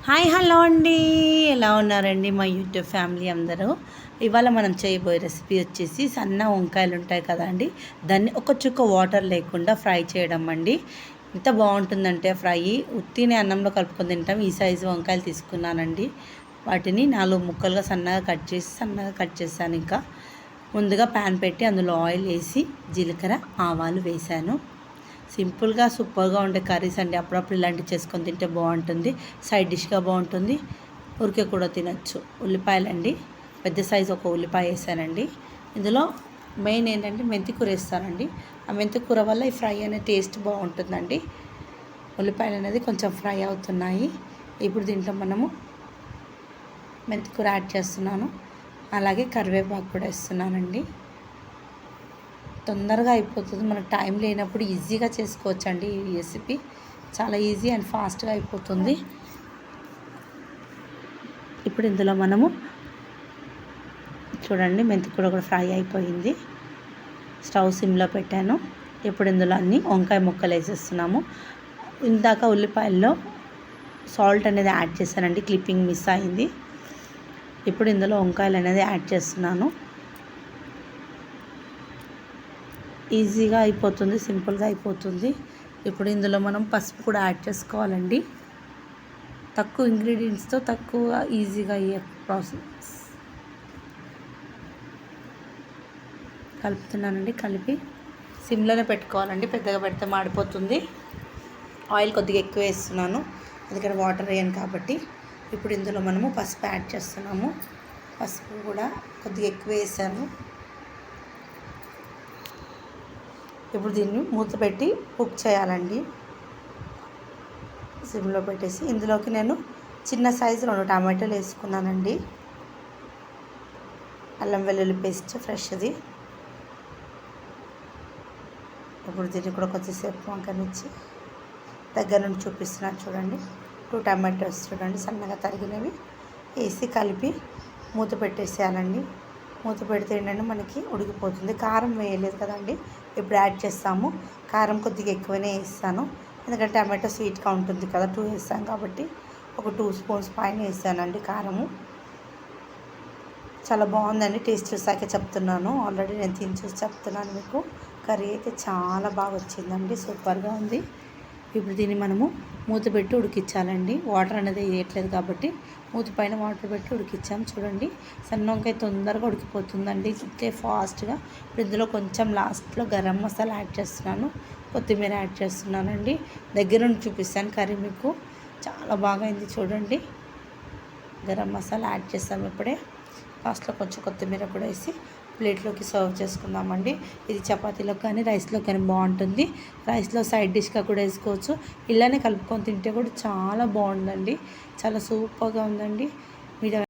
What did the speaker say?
Hi hello అండి, ఎలా ఉన్నారండి మా యూట్యూబ్ ఫ్యామిలీ అందరూ? ఇవాళ మనం చేయబోయే రెసిపీ వచ్చేసి సన్న వంకాయలు ఉంటాయి కదండి, దాన్ని ఒక చుక్క వాటర్ లేకుండా ఫ్రై చేయడం అండి. ఎంత బాగుంటుందంటే ఫ్రై ఉత్తిని అన్నంలో కలుపుకొని తింటాం. ఈ సైజు వంకాయలు తీసుకున్నానండి. వాటిని 4 ముక్కలుగా సన్నగా కట్ చేశాను. ఇంకా ముందుగా ప్యాన్ పెట్టి అందులో ఆయిల్ వేసి జీలకర్ర ఆవాలు వేశాను. సింపుల్గా సూపర్గా ఉండే కర్రీస్ అండి. అప్పుడప్పుడు ఇలాంటివి చేసుకొని తింటే బాగుంటుంది. సైడ్ డిష్గా బాగుంటుంది, ఊరికే కూడా తినచ్చు. ఉల్లిపాయలండి, పెద్ద సైజు ఒక ఉల్లిపాయ వేసానండి. ఇందులో మెయిన్ ఏంటంటే మెంతికూర వేస్తానండి. ఆ మెంతికూర వల్ల ఈ ఫ్రై అనే టేస్ట్ బాగుంటుందండి. ఉల్లిపాయలు అనేది కొంచెం ఫ్రై అవుతున్నాయి. ఇప్పుడు దీంట్లో మనము మెంతికూర యాడ్ చేస్తున్నాను, అలాగే కరివేపాకు కూడా వేస్తున్నానండి. తొందరగా అయిపోతుంది, మనకు టైం లేనప్పుడు ఈజీగా చేసుకోవచ్చండి. ఈ రెసిపీ చాలా ఈజీ అండ్ ఫాస్ట్గా అయిపోతుంది. ఇప్పుడు ఇందులో మనము చూడండి, మెంతికూర కూడా ఫ్రై అయిపోయింది. స్టవ్ సిమ్లో పెట్టాను. ఇప్పుడు ఇందులో అన్ని వంకాయ ముక్కలు వేసేస్తున్నాము. ఇందాక ఉల్లిపాయల్లో సాల్ట్ అనేది యాడ్ చేశానండి, క్లిప్పింగ్ మిస్ అయింది. ఇప్పుడు ఇందులో వంకాయలు అనేది యాడ్ చేస్తున్నాను. ఈజీగా అయిపోతుంది, సింపుల్గా అయిపోతుంది. ఇప్పుడు ఇందులో మనం పసుపు కూడా యాడ్ చేసుకోవాలండి. తక్కువ ఇంగ్రీడియంట్స్తో తక్కువ ఈజీగా అయ్యే ప్రాసెస్. కలుపుతున్నానండి. కలిపి సిమ్లోనే పెట్టుకోవాలండి, పెద్దగా పెడితే మాడిపోతుంది. ఆయిల్ కొద్దిగా ఎక్కువ వేస్తున్నాను, ఎందుకంటే వాటర్ వేయను కాబట్టి. ఇప్పుడు ఇందులో మనము పసుపు యాడ్ చేస్తున్నాము. పసుపు కూడా కొద్దిగా ఎక్కువ వేసాను. ఇప్పుడు దీన్ని మూత పెట్టి కుక్ చేయాలండి, సిమ్లో పెట్టేసి. ఇందులోకి నేను చిన్న సైజు 2 టమాటాలు వేసుకున్నానండి. అల్లం వెల్లుల్లి పేస్ట్ ఫ్రెష్ది. ఇప్పుడు దీన్ని కూడా కొద్దిసేపు వంకనిచ్చి దగ్గర నుండి చూపిస్తున్నాను చూడండి. 2 టమాటోస్ చూడండి, సన్నగా తరిగినవి వేసి కలిపి మూత పెట్టేసేయాలండి. మూత పెడితే ఏంటంటే మనకి ఉడికిపోతుంది. కారం వేయలేదు కదండి, ఇప్పుడు యాడ్ చేస్తాము. కారం కొద్దిగా ఎక్కువనే వేస్తాను, ఎందుకంటే టమాటో స్వీట్గా ఉంటుంది కదా. 2 వేస్తాను కాబట్టి ఒక 2 స్పూన్స్ పైన వేసానండి కారము. చాలా బాగుందండి, టేస్ట్ చూసాక చెప్తున్నాను. ఆల్రెడీ నేను తిని చూసి చెప్తున్నాను మీకు. కర్రీ అయితే చాలా బాగా వచ్చిందండి, సూపర్గా ఉంది. ఇప్పుడు దీన్ని మనము మూత పెట్టి ఉడికించాలండి. వాటర్ అనేది వేయట్లేదు కాబట్టి మూత పైన వాటర్ పెట్టి ఉడికించాం. చూడండి, సన్న వంకాయ తొందరగా ఉడికిపోతుందండి, ఇంతే ఫాస్ట్గా. ఇప్పుడు ఇందులో కొంచెం లాస్ట్లో గరం మసాలా యాడ్ చేస్తున్నాను, కొత్తిమీర యాడ్ చేస్తున్నానండి. దగ్గర నుండి చూపిస్తాను కర్రీ మీకు. చాలా బాగా అయింది చూడండి. గరం మసాలా యాడ్ చేస్తాము ఇప్పుడే. లాస్ట్లో కొంచెం కొత్తిమీర కూడా వేసి ప్లేట్లోకి సర్వ్ చేసుకుందామండి. ఇది చపాతీలో కానీ రైస్లో కానీ బాగుంటుంది. రైస్లో సైడ్ డిష్గా కూడా వేసుకోవచ్చు. ఇలానే కలుపుకొని తింటే కూడా చాలా బాగుందండి, చాలా సూపర్గా ఉందండి. మీరు